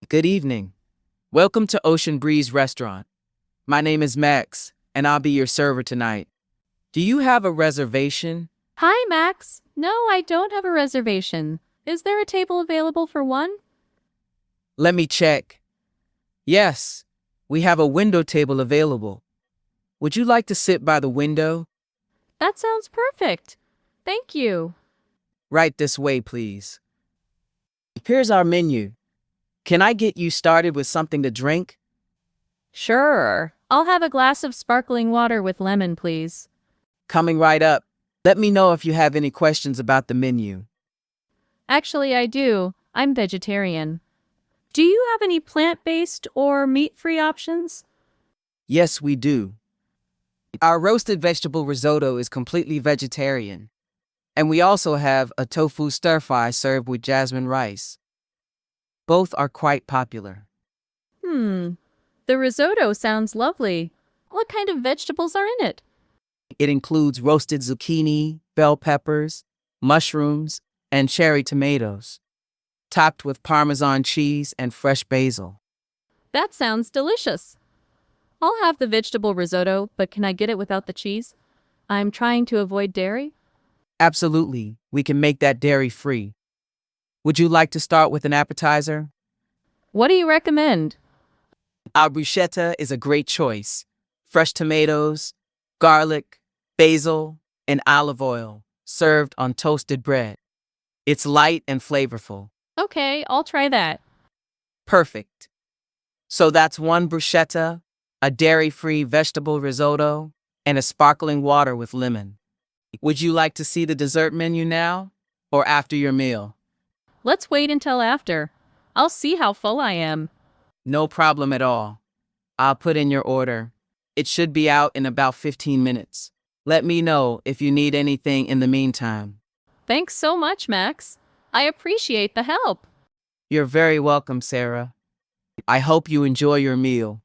Good evening. Welcome to Ocean Breeze Restaurant. My name is Max, and I'll be your server tonight. Do you have a reservation? Hi, Max. No, I don't have a reservation. Is there a table available for one? Let me check. Yes, we have a window table available. Would you like to sit by the window? That sounds perfect. Thank you. Right this way, please. Here's our menu. Can I get you started with something to drink? Sure. I'll have a glass of sparkling water with lemon, please. Coming right up. Let me know if you have any questions about the menu. Actually, I do. I'm vegetarian. Do you have any plant-based or meat-free options? Yes, we do. Our roasted vegetable risotto is completely vegetarian. And we also have a tofu stir-fry served with jasmine rice. Both are quite popular. The risotto sounds lovely. What kind of vegetables are in it? It includes roasted zucchini, bell peppers, mushrooms, and cherry tomatoes, topped with Parmesan cheese and fresh basil. That sounds delicious. I'll have the vegetable risotto, but can I get it without the cheese? I'm trying to avoid dairy. Absolutely, we can make that dairy-free. Would you like to start with an appetizer? What do you recommend? Our bruschetta is a great choice. Fresh tomatoes, garlic, basil, and olive oil, served on toasted bread. It's light and flavorful. Okay, I'll try that. Perfect. So that's one bruschetta, a dairy-free vegetable risotto, and a sparkling water with lemon. Would you like to see the dessert menu now or after your meal? Let's wait until after. I'll see how full I am. No problem at all. I'll put in your order. It should be out in about 15 minutes. Let me know if you need anything in the meantime. Thanks so much, Max. I appreciate the help. You're very welcome, Sarah. I hope you enjoy your meal.